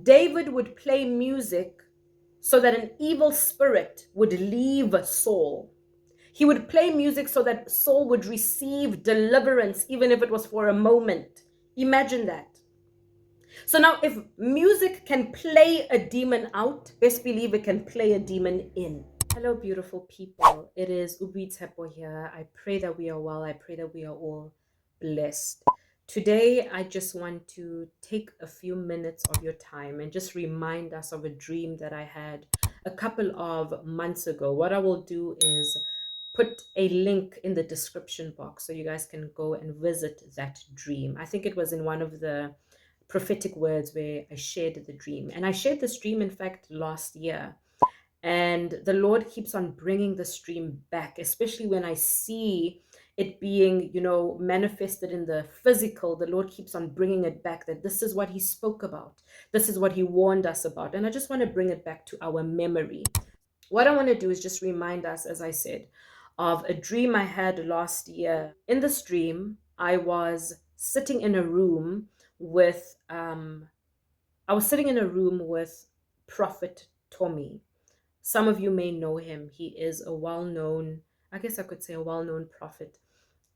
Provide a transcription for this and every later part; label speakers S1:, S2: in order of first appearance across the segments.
S1: David would play music so that an evil spirit would leave Saul. He would play music so that Saul would receive deliverance, even if it was for a moment. Imagine that. So now, if music can play a demon out, best believe it can play a demon in. Hello, beautiful people. It is Oboitshepo here. I pray that we are well. I pray that we are all blessed. Today, I just want to take a few minutes of your time and just remind us of a dream that I had a couple of months ago. What I will do is put a link in the description box so you guys can go and visit that dream. I think it was in one of the prophetic words where I shared the dream. And I shared this dream, in fact, last year. And the Lord keeps on bringing the stream back, especially when I see it being, manifested in the physical. The Lord keeps on bringing it back, that this is what He spoke about. This is what He warned us about. And I just want to bring it back to our memory. What I want to do is just remind us, as I said, of a dream I had last year. In this dream, I was sitting in a room with Prophet Tommy. Some of you may know him. He is a well-known, I guess I could say, a well-known prophet,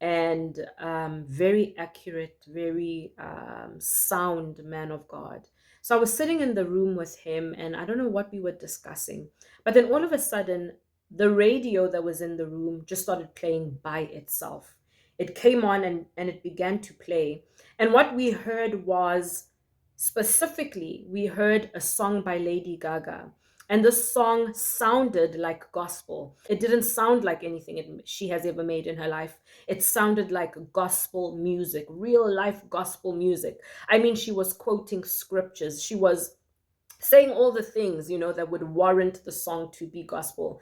S1: and very accurate, very sound man of God. So I was sitting in the room with him, and I don't know what we were discussing, but then all of a sudden, the radio that was in the room just started playing by itself. It came on and it began to play. And what we heard was, specifically, we heard a song by Lady Gaga. And this song sounded like gospel. It didn't sound like anything she has ever made in her life. It sounded like gospel music, real life gospel music. I mean, she was quoting scriptures. She was saying all the things, that would warrant the song to be gospel.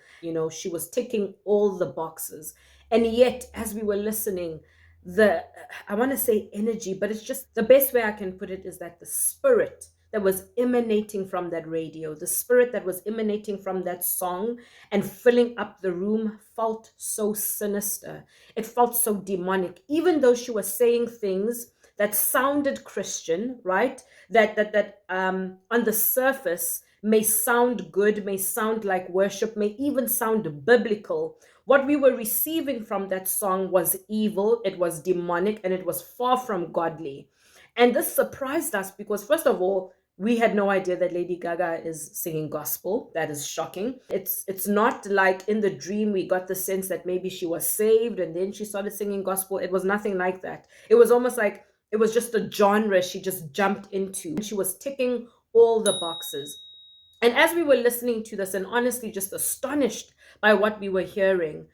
S1: She was ticking all the boxes. And yet, as we were listening, I want to say energy, but it's just the best way I can put it is that the spirit that was emanating from that radio, the spirit that was emanating from that song and filling up the room felt so sinister. It felt so demonic, even though she was saying things that sounded Christian, right? That on the surface may sound good, may sound like worship, may even sound biblical. What we were receiving from that song was evil, it was demonic, and it was far from godly. And this surprised us because, first of all, we had no idea that Lady Gaga is singing gospel. That is shocking. It's not like in the dream we got the sense that maybe she was saved and then she started singing gospel. It was nothing like that. It was almost like it was just a genre she just jumped into. She was ticking all the boxes. And as we were listening to this and honestly just astonished by what we were hearing,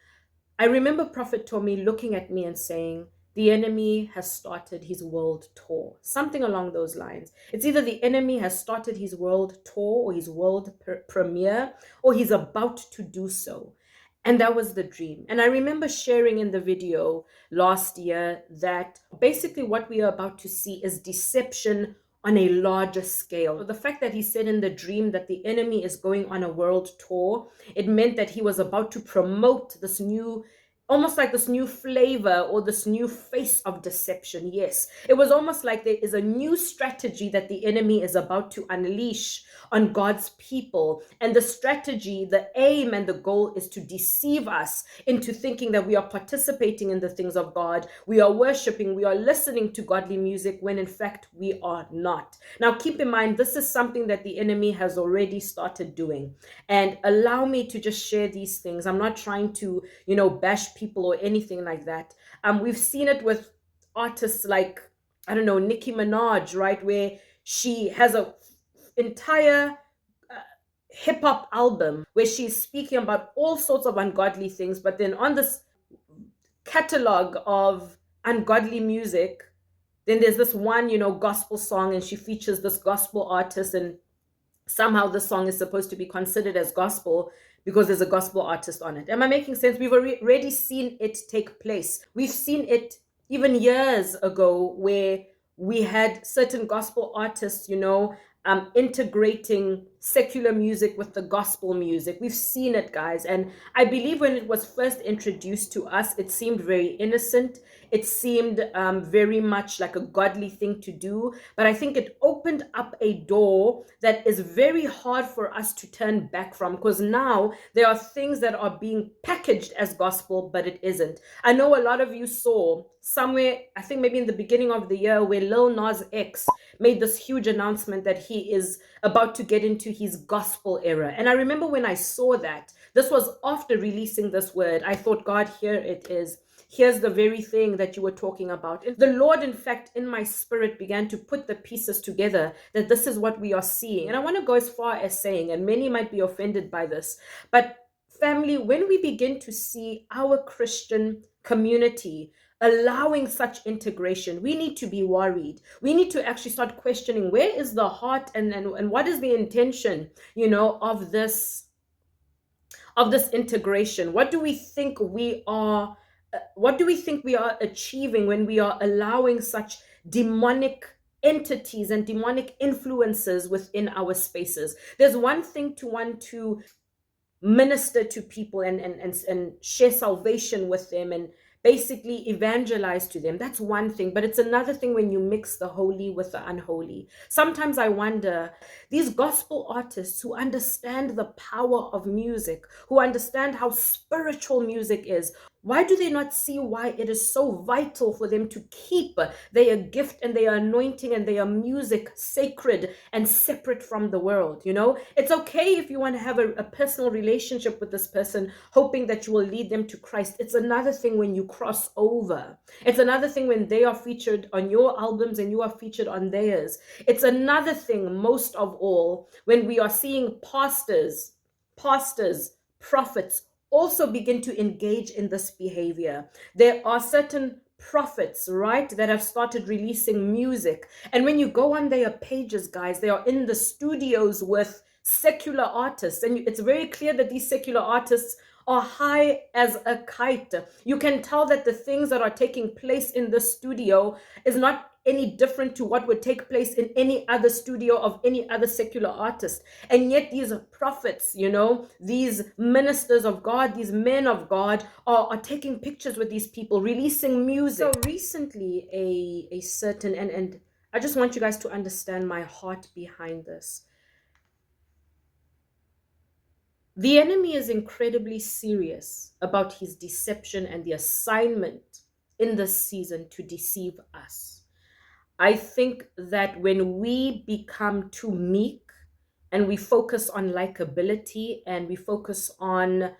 S1: I remember Prophet Tommy looking at me and saying, the enemy has started his world tour, something along those lines. It's either the enemy has started his world tour or his world premiere, or he's about to do so. And that was the dream. And I remember sharing in the video last year that basically what we are about to see is deception on a larger scale. The fact that he said in the dream that the enemy is going on a world tour, it meant that he was about to promote this new, almost like this new flavor or this new face of deception. Yes, it was almost like there is a new strategy that the enemy is about to unleash on God's people. And the strategy, the aim and the goal is to deceive us into thinking that we are participating in the things of God. We are worshiping, we are listening to godly music when in fact we are not. Now keep in mind, this is something that the enemy has already started doing. And allow me to just share these things. I'm not trying to, bash people or anything like that. We've seen it with artists like, I don't know, Nicki Minaj, right? Where she has a entire hip hop album where she's speaking about all sorts of ungodly things, but then on this catalog of ungodly music, then there's this one, gospel song, and she features this gospel artist, and somehow the song is supposed to be considered as gospel because there's a gospel artist on it. Am I making sense? We've already seen it take place. We've seen it even years ago where we had certain gospel artists, integrating secular music with the gospel music. We've seen it, guys. And I believe when it was first introduced to us, it seemed very innocent. It seemed very much like a godly thing to do. But I think it opened up a door that is very hard for us to turn back from, because now there are things that are being packaged as gospel, but it isn't. I know a lot of you saw somewhere, I think maybe in the beginning of the year, where Lil Nas X made this huge announcement that he is about to get into his gospel era. And I remember when I saw that, this was after releasing this word, I thought, God, here it is. Here's the very thing that you were talking about. The Lord, in fact, in my spirit began to put the pieces together, that this is what we are seeing. And I want to go as far as saying, and many might be offended by this, but family, when we begin to see our Christian community allowing such integration, we need to be worried. We need to actually start questioning, where is the heart and what is the intention, of this integration? What do we think we are achieving when we are allowing such demonic entities and demonic influences within our spaces? There's one thing to want to minister to people and share salvation with them and basically evangelize to them. That's one thing, but it's another thing when you mix the holy with the unholy. Sometimes I wonder, these gospel artists who understand the power of music, who understand how spiritual music is, why do they not see why it is so vital for them to keep their gift and their anointing and their music sacred and separate from the world? It's okay if you want to have a personal relationship with this person, hoping that you will lead them to Christ. It's another thing when you cross over. It's another thing when they are featured on your albums and you are featured on theirs. It's another thing, most of all, when we are seeing pastors, prophets, also begin to engage in this behavior. There are certain prophets, right, that have started releasing music. And when you go on their pages, guys, they are in the studios with secular artists. And it's very clear that these secular artists are high as a kite. You can tell that the things that are taking place in the studio is not any different to what would take place in any other studio of any other secular artist. And yet these prophets, these ministers of God, these men of God are taking pictures with these people, releasing music. So recently a certain, and I just want you guys to understand my heart behind this. The enemy is incredibly serious about his deception and the assignment in this season to deceive us. I think that when we become too meek and we focus on likability and we focus on,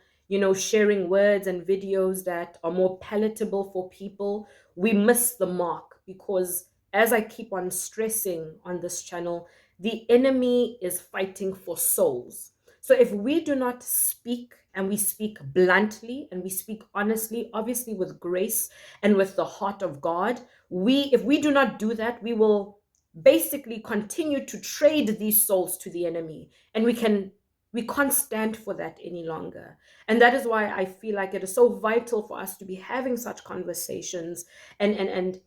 S1: sharing words and videos that are more palatable for people, we miss the mark. Because as I keep on stressing on this channel, the enemy is fighting for souls. So if we do not speak, and we speak bluntly and we speak honestly, obviously with grace and with the heart of God, if we do not do that, we will basically continue to trade these souls to the enemy, and we can't stand for that any longer. And that is why I feel like it is so vital for us to be having such conversations and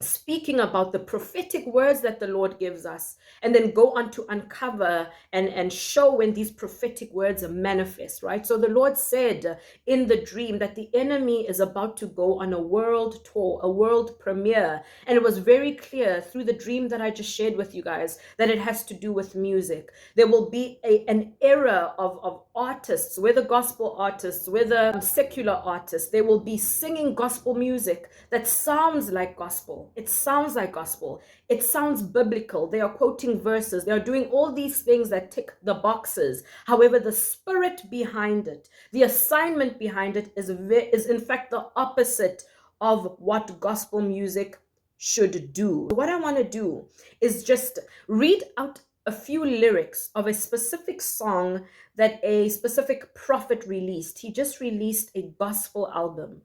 S1: speaking about the prophetic words that the Lord gives us, and then go on to uncover and show when these prophetic words manifest, right? So the Lord said in the dream that the enemy is about to go on a world tour, a world premiere. And it was very clear through the dream that I just shared with you guys that it has to do with music. There will be an era of artists, whether gospel artists, whether secular artists, they will be singing gospel music that sounds like gospel. It sounds like gospel. It sounds biblical. They are quoting verses. They are doing all these things that tick the boxes. However, the spirit behind it, the assignment behind it is in fact the opposite of what gospel music should do. What I want to do is just read out a few lyrics of a specific song that a specific prophet released. He just released a gospel album.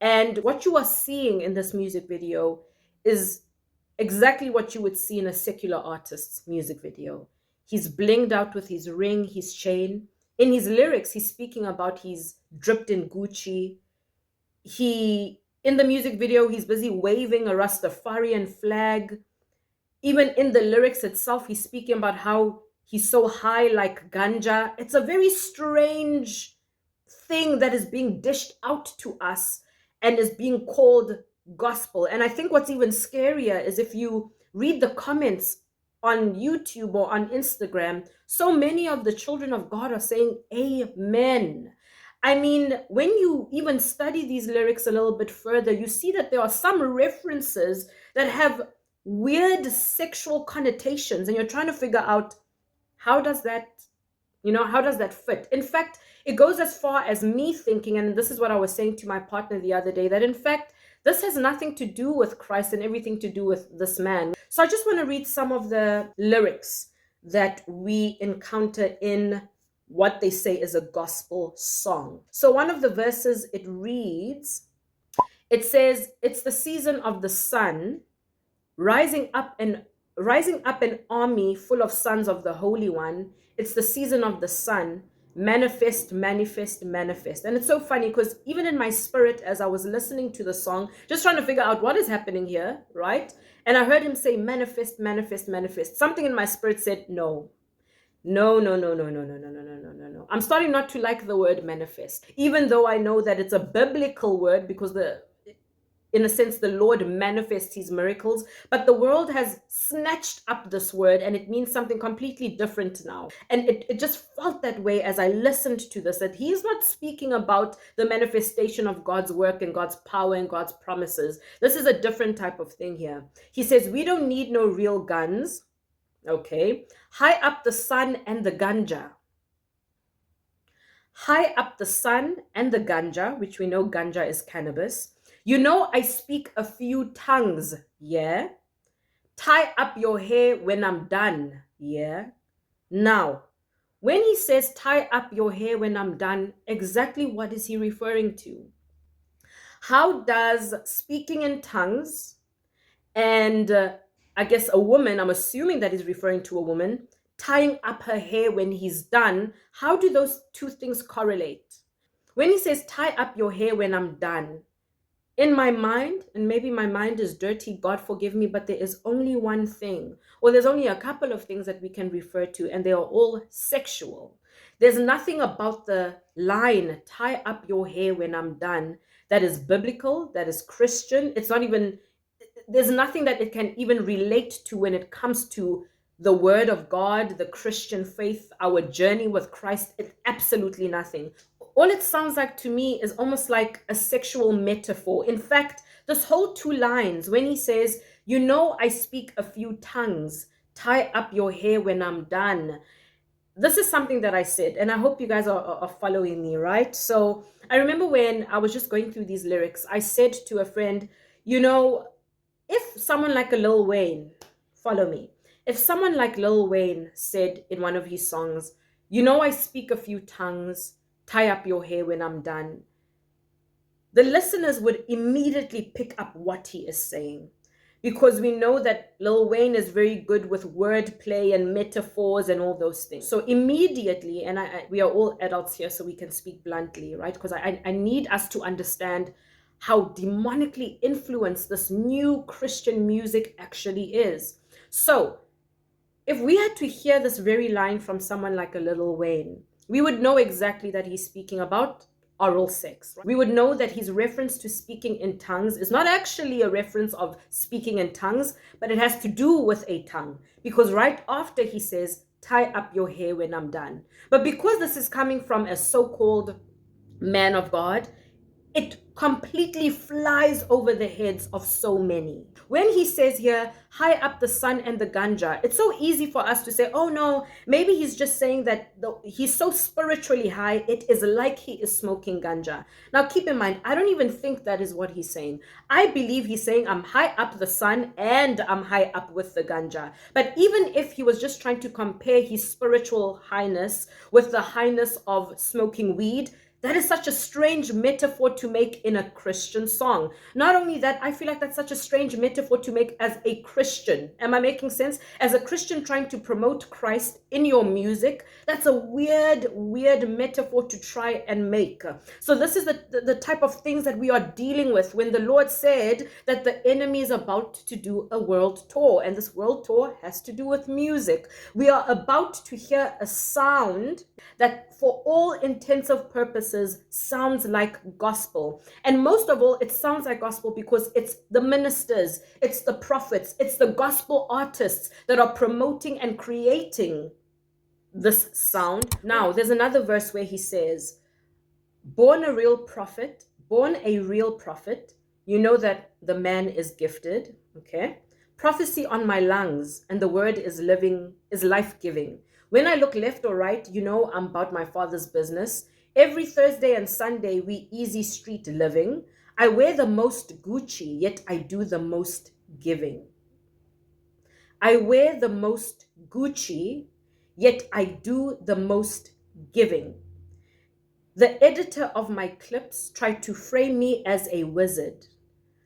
S1: And what you are seeing in this music video is exactly what you would see in a secular artist's music video. He's blinged out with his ring, his chain. In his lyrics, he's speaking about he's dripped in Gucci. In the music video, he's busy waving a Rastafarian flag. Even in the lyrics itself, he's speaking about how he's so high like ganja. It's a very strange thing that is being dished out to us and is being called gospel. And I think what's even scarier is if you read the comments on YouTube or on Instagram, so many of the children of God are saying amen. I mean, when you even study these lyrics a little bit further, you see that there are some references that have weird sexual connotations, and you're trying to figure out how does that, how does that fit? In fact, it goes as far as me thinking, and this is what I was saying to my partner the other day, that in fact, this has nothing to do with Christ and everything to do with this man. So I just want to read some of the lyrics that we encounter in what they say is a gospel song. So one of the verses, it reads, it says, "It's the season of the sun, rising up an army full of sons of the Holy One. It's the season of the sun. Manifest, manifest, manifest." And it's so funny because even in my spirit, as I was listening to the song, just trying to figure out what is happening here, right? And I heard him say, manifest, manifest, manifest. Something in my spirit said, no. No, no, no, no, no, no, no, no, no, no, no, no. I'm starting not to like the word manifest, even though I know that it's a biblical word because in a sense, the Lord manifests his miracles, but the world has snatched up this word and it means something completely different now. And it just felt that way as I listened to this, that he's not speaking about the manifestation of God's work and God's power and God's promises. This is a different type of thing here. He says, we don't need no real guns. Okay. High up the sun and the ganja. High up the sun and the ganja, which we know ganja is cannabis. You know, I speak a few tongues, yeah? Tie up your hair when I'm done, yeah? Now, when he says tie up your hair when I'm done, exactly what is he referring to? How does speaking in tongues and I guess a woman, I'm assuming that he's referring to a woman, tying up her hair when he's done, how do those two things correlate? When he says tie up your hair when I'm done, in my mind, and maybe my mind is dirty, God forgive me, but there is only one thing, or there's only a couple of things that we can refer to, and they are all sexual. There's nothing about the line, tie up your hair when I'm done, that is biblical, that is Christian. It's not even, there's nothing that it can even relate to when it comes to the word of God, the Christian faith, our journey with Christ. It's absolutely nothing. All it sounds like to me is almost like a sexual metaphor. In fact, this whole two lines, when he says, you know, I speak a few tongues, tie up your hair when I'm done. This is something that I said, and I hope you guys are following me, right? So I remember when I was just going through these lyrics, I said to a friend, you know, if someone like a Lil Wayne, follow me, if someone like Lil Wayne said in one of his songs, you know, I speak a few tongues, tie up your hair when I'm done, the listeners would immediately pick up what he is saying. Because we know that Lil Wayne is very good with wordplay and metaphors and all those things. So immediately, and we are all adults here, so we can speak bluntly, right? Because I need us to understand how demonically influenced this new Christian music actually is. So if we had to hear this very line from someone like a Lil Wayne, we would know exactly that he's speaking about oral sex. We would know that his reference to speaking in tongues is not actually a reference of speaking in tongues, but it has to do with a tongue. Because right after he says, tie up your hair when I'm done. But because this is coming from a so-called man of God, it completely flies over the heads of so many. When he says here, high up the sun and the ganja, it's so easy for us to say, oh no, maybe he's just saying that he's so spiritually high, it is like he is smoking ganja. Now keep in mind, I don't even think that is what he's saying. I believe he's saying I'm high up the sun and I'm high up with the ganja. But even if he was just trying to compare his spiritual highness with the highness of smoking weed, That is such a strange metaphor to make in a Christian song. Not only that, I feel like that's such a strange metaphor to make as a Christian. Am I making sense? As a Christian trying to promote Christ in your music, that's a weird, weird metaphor to try and make. So this is the type of things that we are dealing with when the Lord said that the enemy is about to do a world tour, and this world tour has to do with music. We are about to hear a sound that for all intensive purposes sounds like gospel. And most of all, it sounds like gospel because it's the ministers, it's the prophets, it's the gospel artists that are promoting and creating this sound. Now, there's another verse where he says, born a real prophet, born a real prophet, you know that the man is gifted, okay? Prophecy on my lungs, and the word is living, is life-giving. When I look left or right, you know I'm about my father's business. Every Thursday and Sunday, we easy street living. I wear the most Gucci, yet I do the most giving. I wear the most Gucci, yet I do the most giving. The editor of my clips tried to frame me as a wizard,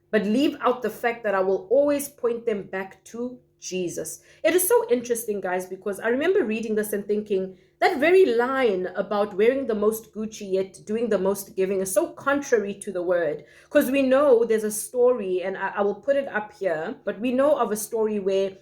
S1: but leave out the fact that I will always point them back to Jesus. It is so interesting, guys, because I remember reading this and thinking that very line about wearing the most Gucci yet doing the most giving is so contrary to the word. Because we know there's a story, and I will put it up here, but we know of a story where,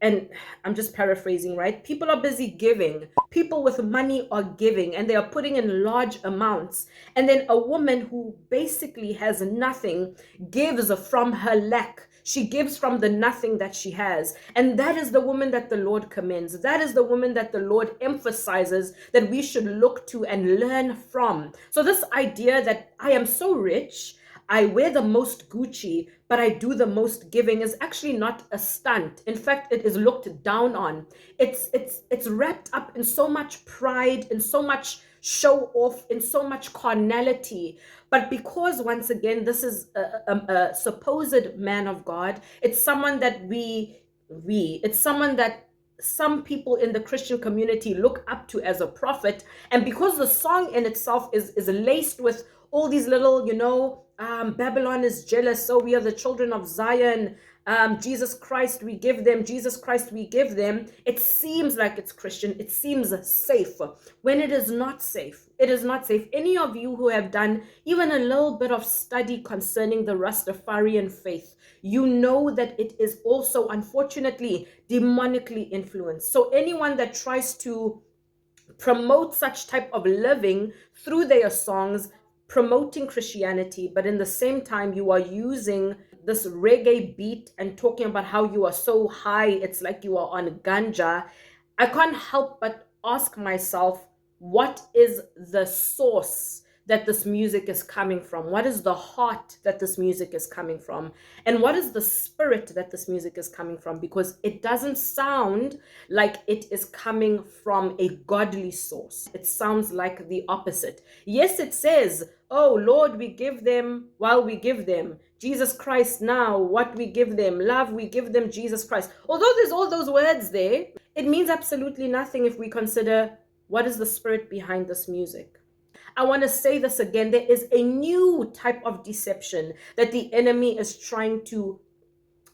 S1: and I'm just paraphrasing, right? People are busy giving. People with money are giving, and they are putting in large amounts. And then a woman who basically has nothing gives from her lack. She gives from the nothing that she has. And that is the woman that the Lord commends. That is the woman that the Lord emphasizes that we should look to and learn from. So this idea that I am so rich, I wear the most Gucci, but I do the most giving is actually not a stunt. In fact, it is looked down on. It's wrapped up in so much pride, in so much show off, in so much carnality. But because once again, this is a supposed man of God, it's someone that it's someone that some people in the Christian community look up to as a prophet. And because the song in itself is laced with all these little, Babylon is jealous, so we are the children of Zion. Jesus Christ, we give them. Jesus Christ, we give them. It seems like it's Christian. It seems safe when it is not safe. It is not safe. Any of you who have done even a little bit of study concerning the Rastafarian faith, you know that it is also, unfortunately, demonically influenced. So anyone that tries to promote such type of living through their songs, promoting Christianity, but in the same time you are using this reggae beat and talking about how you are so high, it's like you are on ganja, I can't help but ask myself, what is the source that this music is coming from? What is the heart that this music is coming from? And what is the spirit that this music is coming from? Because it doesn't sound like it is coming from a godly source. It sounds like the opposite. Yes, it says, oh Lord, we give them while we give them. Jesus Christ now, what we give them. Love, we give them Jesus Christ. Although there's all those words there, it means absolutely nothing if we consider what is the spirit behind this music. I want to say this again. There is a new type of deception that the enemy is trying to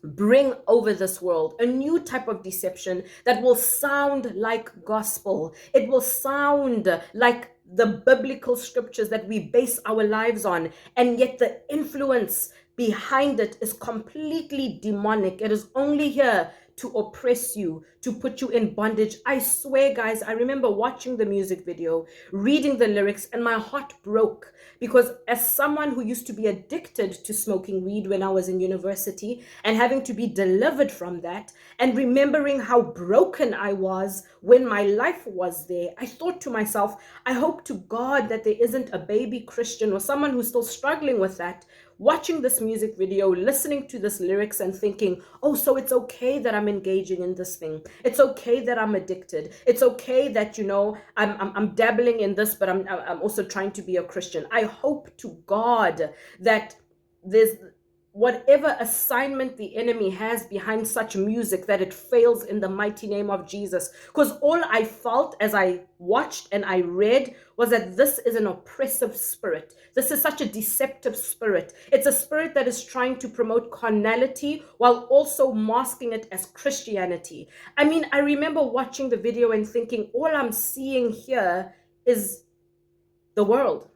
S1: bring over this world, a new type of deception that will sound like gospel. It will sound like the biblical scriptures that we base our lives on, and yet the influence behind it is completely demonic. It is only here to oppress you, to put you in bondage. I swear, guys, I remember watching the music video, reading the lyrics, and my heart broke because as someone who used to be addicted to smoking weed when I was in university and having to be delivered from that and remembering how broken I was when my life was there, I thought to myself, I hope to God that there isn't a baby Christian or someone who's still struggling with that, watching this music video, listening to this lyrics and thinking, oh, so it's okay that I'm engaging in this thing. It's okay that I'm addicted. It's okay that, I'm dabbling in this, but I'm also trying to be a Christian. I hope to God that there's whatever assignment the enemy has behind such music, that it fails in the mighty name of Jesus. Because all I felt as I watched and I read was that this is an oppressive spirit. This is such a deceptive spirit. It's a spirit that is trying to promote carnality while also masking it as Christianity. I mean, I remember watching the video and thinking, all I'm seeing here is the world.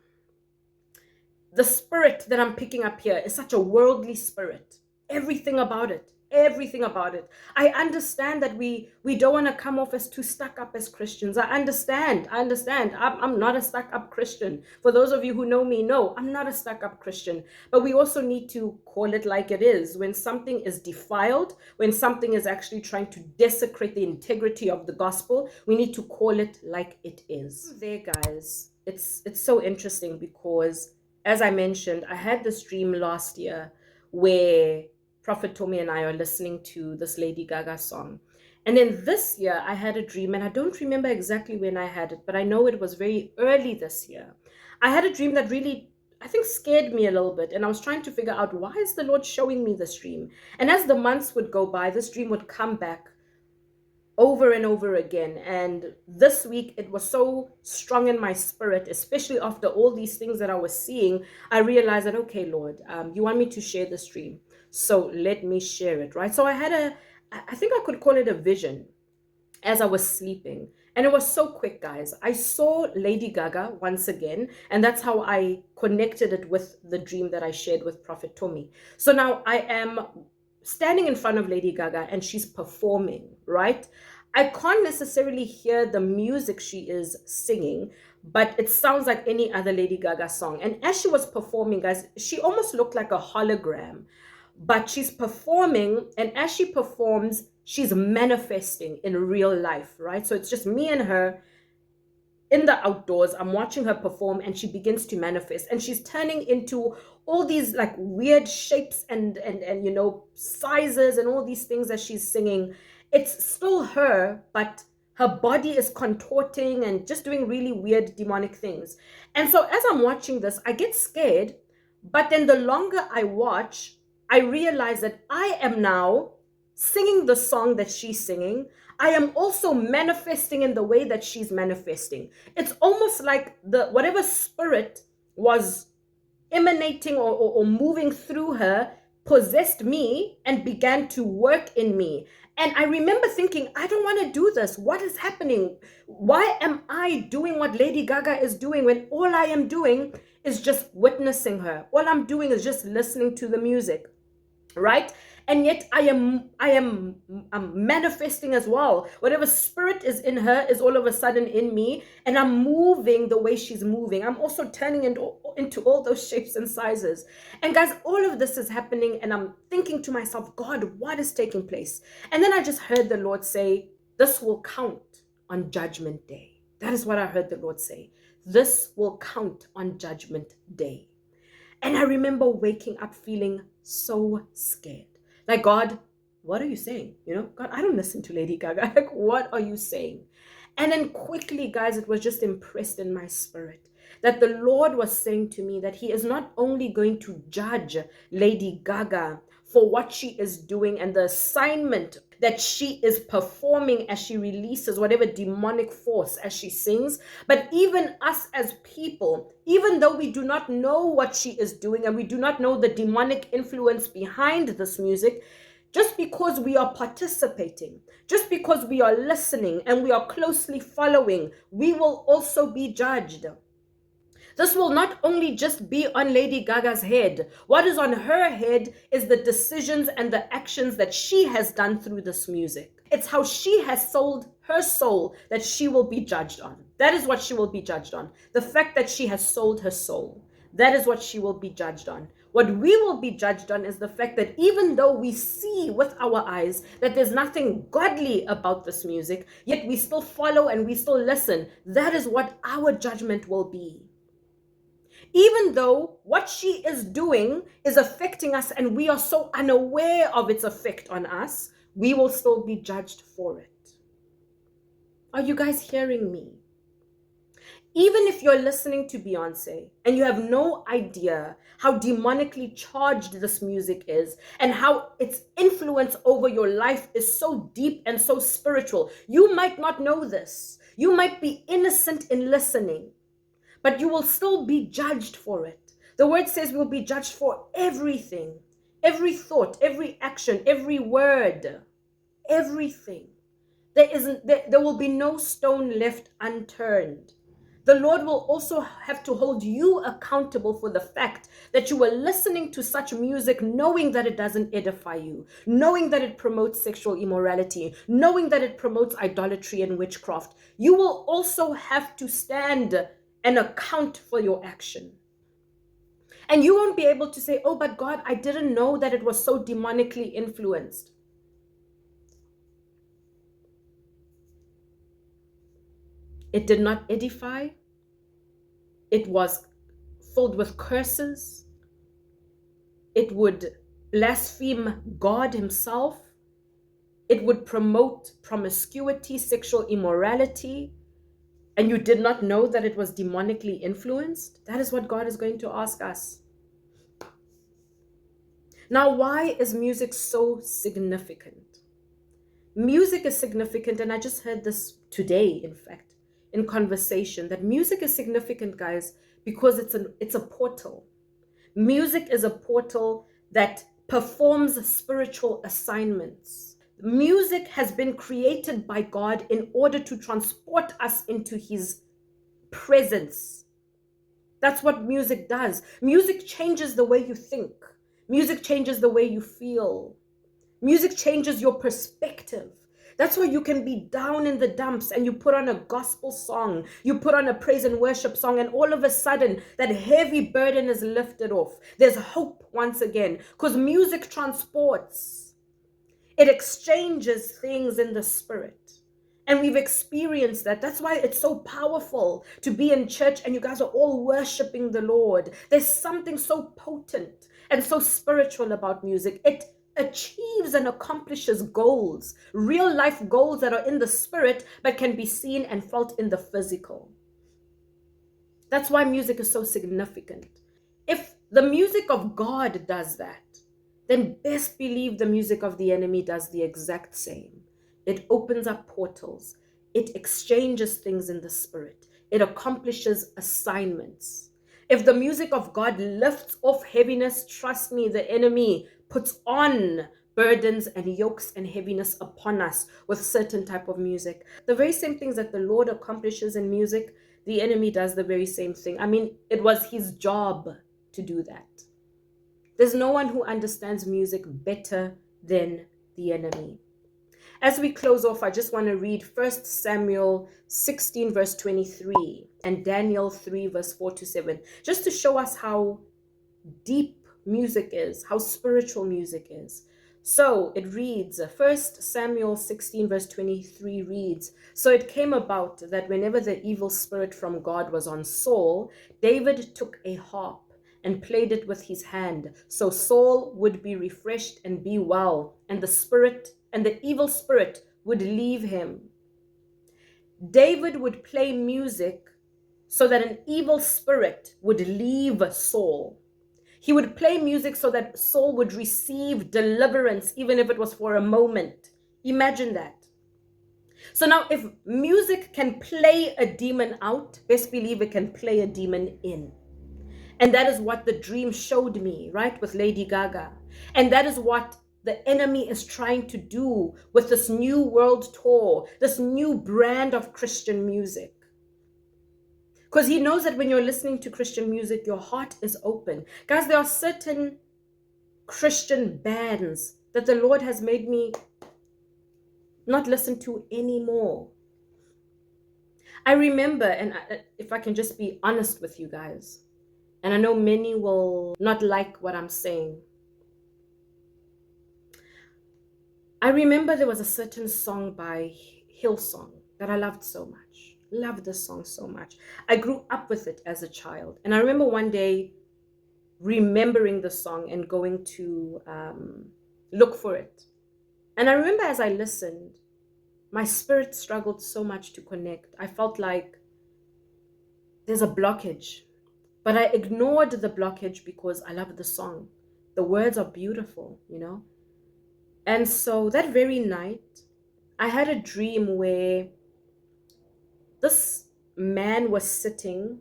S1: The spirit that I'm picking up here is such a worldly spirit. Everything about it. Everything about it. I understand that we don't want to come off as too stuck up as Christians. I understand. I'm not a stuck up Christian. For those of you who know me, no, I'm not a stuck up Christian. But we also need to call it like it is. When something is defiled, when something is actually trying to desecrate the integrity of the gospel, we need to call it like it is. There, guys, it's so interesting because, as I mentioned, I had this dream last year where Prophet Tommy and I are listening to this Lady Gaga song. And then this year I had a dream, and I don't remember exactly when I had it, but I know it was very early this year. I had a dream that really, I think, scared me a little bit. And I was trying to figure out, why is the Lord showing me this dream? And as the months would go by, this dream would come back over and over again. And this week it was so strong in my spirit, especially after all these things that I was seeing. I realized that, okay, Lord, you want me to share this dream, so let me share it, right? So I had I think I could call it a vision as I was sleeping. And it was so quick, guys. I saw Lady Gaga once again, and that's how I connected it with the dream that I shared with Prophet Tommy. So now I am standing in front of Lady Gaga and she's performing, right? I can't necessarily hear the music she is singing, but it sounds like any other Lady Gaga song. And as she was performing, guys, she almost looked like a hologram, but she's performing, and as she performs, she's manifesting in real life, right? So it's just me and her in the outdoors. I'm watching her perform, and she begins to manifest, and she's turning into all these like weird shapes and sizes and all these things as she's singing. It's still her, but her body is contorting and just doing really weird demonic things. And so as I'm watching this, I get scared, but then the longer I watch, I realize that I am now singing the song that she's singing. I am also manifesting in the way that she's manifesting. It's almost like the whatever spirit was emanating or moving through her possessed me and began to work in me. And I remember thinking, I don't want to do this. What is happening? Why am I doing what Lady Gaga is doing when all I am doing is just witnessing her? All I'm doing is just listening to the music, right? And yet I'm manifesting as well. Whatever spirit is in her is all of a sudden in me, and I'm moving the way she's moving. I'm also turning into all those shapes and sizes. And guys, all of this is happening, and I'm thinking to myself, God, what is taking place? And then I just heard the Lord say, this will count on Judgment Day. That is what I heard the Lord say. This will count on Judgment Day. And I remember waking up feeling so scared. Like, God, what are you saying? God, I don't listen to Lady Gaga. Like, what are you saying? And then quickly, guys, it was just impressed in my spirit that the Lord was saying to me that he is not only going to judge Lady Gaga for what she is doing and the assignment that she is performing as she releases whatever demonic force as she sings, but even us as people, even though we do not know what she is doing and we do not know the demonic influence behind this music, just because we are participating, just because we are listening and we are closely following, we will also be judged. This will not only just be on Lady Gaga's head. What is on her head is the decisions and the actions that she has done through this music. It's how she has sold her soul that she will be judged on. That is what she will be judged on. The fact that she has sold her soul. That is what she will be judged on. What we will be judged on is the fact that even though we see with our eyes that there's nothing godly about this music, yet we still follow and we still listen. That is what our judgment will be. Even though what she is doing is affecting us and we are so unaware of its effect on us, we will still be judged for it. Are you guys hearing me? Even if you're listening to Beyonce and you have no idea how demonically charged this music is and how its influence over your life is so deep and so spiritual, you might not know this. You might be innocent in listening, but you will still be judged for it. The word says we'll be judged for everything, every thought, every action, every word, everything. There will be no stone left unturned. The Lord will also have to hold you accountable for the fact that you were listening to such music knowing that it doesn't edify you, knowing that it promotes sexual immorality, knowing that it promotes idolatry and witchcraft. You will also have to stand and account for your action. And you won't be able to say, oh, but God, I didn't know that it was so demonically influenced. It did not edify. It was filled with curses. It would blaspheme God himself. It would promote promiscuity, sexual immorality. And you did not know that it was demonically influenced? That is what God is going to ask us. Now, why is music so significant? Music is significant, and I just heard this today, in fact, in conversation, that music is significant, guys, because it's a portal. Music is a portal that performs spiritual assignments. Music has been created by God in order to transport us into his presence. That's what music does. Music changes the way you think. Music changes the way you feel. Music changes your perspective. That's why you can be down in the dumps and you put on a gospel song, you put on a praise and worship song, and all of a sudden that heavy burden is lifted off. There's hope once again, because music transports. It exchanges things in the spirit. And we've experienced that. That's why it's so powerful to be in church and you guys are all worshiping the Lord. There's something so potent and so spiritual about music. It achieves and accomplishes goals, real life goals that are in the spirit but can be seen and felt in the physical. That's why music is so significant. If the music of God does that, then best believe the music of the enemy does the exact same. It opens up portals. It exchanges things in the spirit. It accomplishes assignments. If the music of God lifts off heaviness, trust me, the enemy puts on burdens and yokes and heaviness upon us with certain type of music. The very same things that the Lord accomplishes in music, the enemy does the very same thing. I mean, it was his job to do that. There's no one who understands music better than the enemy. As we close off, I just want to read 1 Samuel 16 verse 23 and Daniel 3 verse 4 to 7, just to show us how deep music is, how spiritual music is. So it reads, 1 Samuel 16 verse 23 reads, so it came about that whenever the evil spirit from God was on Saul, David took a harp and played it with his hand, so Saul would be refreshed and be well, and the evil spirit would leave him. David would play music so that an evil spirit would leave Saul. He would play music so that Saul would receive deliverance, even if it was for a moment. Imagine that. So now, if music can play a demon out, best believe it can play a demon in. And that is what the dream showed me, right, with Lady Gaga. And that is what the enemy is trying to do with this new world tour, this new brand of Christian music. Because he knows that when you're listening to Christian music, your heart is open. Guys, there are certain Christian bands that the Lord has made me not listen to anymore. I remember, and if I can just be honest with you guys, and I know many will not like what I'm saying. I remember there was a certain song by Hillsong that I loved so much. Loved the song so much. I grew up with it as a child. And I remember one day remembering the song and going to look for it. And I remember as I listened, my spirit struggled so much to connect. I felt like there's a blockage. But I ignored the blockage because I love the song. The words are beautiful. And so that very night, I had a dream where this man was sitting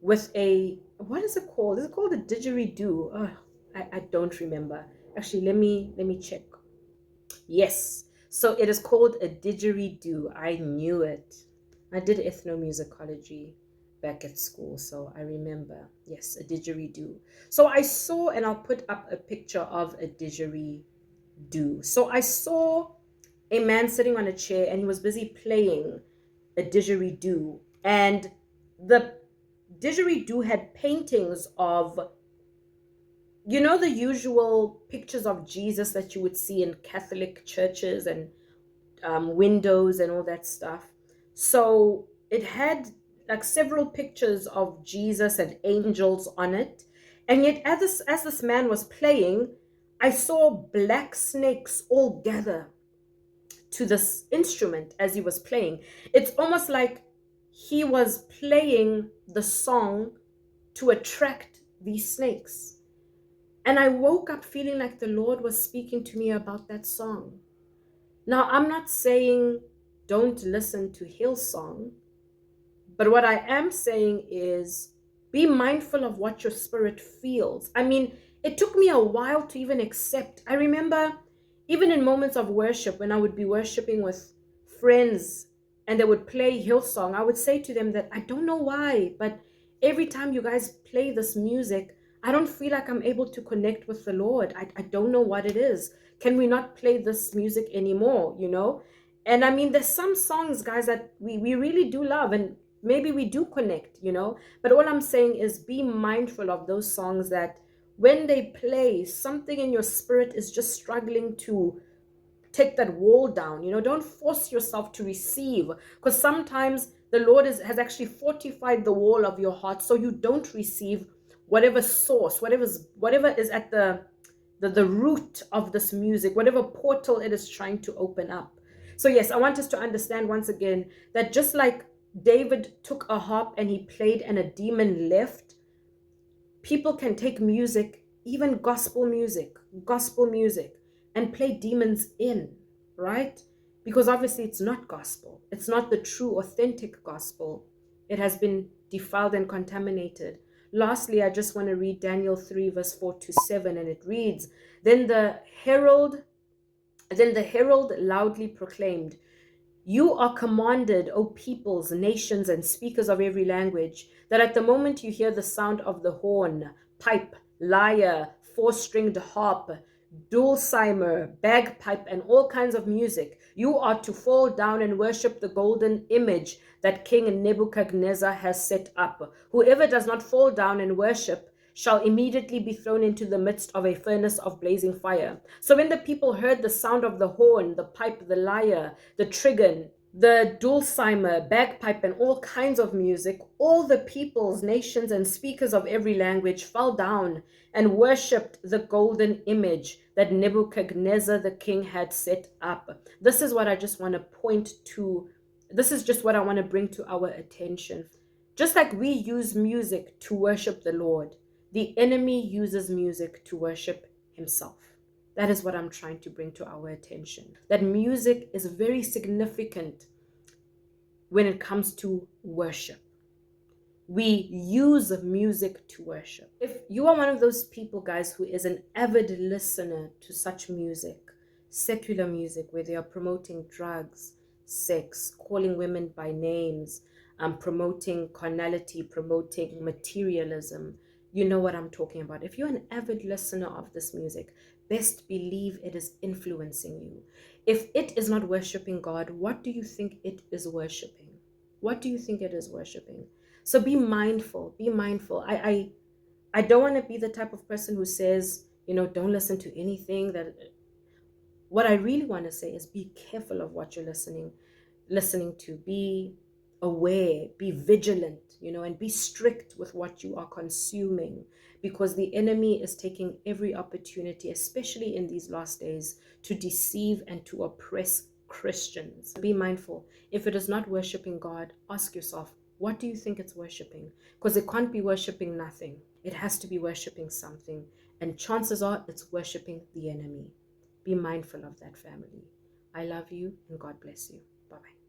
S1: with what is it called? Is it called a didgeridoo? I don't remember. Actually, let me check. Yes. So it is called a didgeridoo. I knew it. I did ethnomusicology back at school, so I remember. Yes, a didgeridoo. So I saw, and I'll put up a picture of a didgeridoo. So I saw a man sitting on a chair, and he was busy playing a didgeridoo. And the didgeridoo had paintings of, the usual pictures of Jesus that you would see in Catholic churches and windows and all that stuff. So it had like several pictures of Jesus and angels on it. And yet, as this man was playing, I saw black snakes all gather to this instrument as he was playing. It's almost like he was playing the song to attract these snakes. And I woke up feeling like the Lord was speaking to me about that song. Now, I'm not saying don't listen to Hillsong, but what I am saying is be mindful of what your spirit feels. I mean, it took me a while to even accept. I remember even in moments of worship, when I would be worshiping with friends and they would play Hillsong, I would say to them that I don't know why, but every time you guys play this music, I don't feel like I'm able to connect with the Lord. I don't know what it is. Can we not play this music anymore? And I mean, there's some songs, guys, that we really do love, and maybe we do connect. But all I'm saying is be mindful of those songs that when they play, something in your spirit is just struggling to take that wall down. Don't force yourself to receive, because sometimes the Lord has actually fortified the wall of your heart so you don't receive whatever source, whatever is at the root of this music, whatever portal it is trying to open up. So yes, I want us to understand once again that just like David took a harp and he played and a demon left, people can take music, even gospel music, and play demons in, right? Because obviously it's not gospel. It's not the true, authentic gospel. It has been defiled and contaminated. Lastly, I just want to read Daniel 3, verse 4 to 7, and it reads, Then the herald loudly proclaimed, You are commanded, O peoples, nations, and speakers of every language, that at the moment you hear the sound of the horn, pipe, lyre, four-stringed harp, dulcimer, bagpipe, and all kinds of music, you are to fall down and worship the golden image that King Nebuchadnezzar has set up. Whoever does not fall down and worship shall immediately be thrown into the midst of a furnace of blazing fire. So when the people heard the sound of the horn, the pipe, the lyre, the trigon, the dulcimer, bagpipe, and all kinds of music, all the peoples, nations, and speakers of every language fell down and worshipped the golden image that Nebuchadnezzar the king had set up. This is what I just want to point to. This is just what I want to bring to our attention. Just like we use music to worship the Lord, the enemy uses music to worship himself. That is what I'm trying to bring to our attention. That music is very significant when it comes to worship. We use music to worship. If you are one of those people, guys, who is an avid listener to such music, secular music, where they are promoting drugs, sex, calling women by names, promoting carnality, promoting materialism, you know what I'm talking about. If you're an avid listener of this music, best believe it is influencing you. If it is not worshiping God, what do you think it is worshiping? What do you think it is worshiping? So be mindful. Be mindful. I don't want to be the type of person who says, don't listen to anything that. What I really want to say is be careful of what you're listening to. Be aware, be vigilant, and be strict with what you are consuming, because the enemy is taking every opportunity, especially in these last days, to deceive and to oppress Christians. Be mindful. If it is not worshiping God, ask yourself, What do you think it's worshiping? Because it can't be worshiping nothing. It has to be worshiping something. And chances are it's worshiping the enemy. Be mindful of that, family. I love you and God bless you. Bye bye.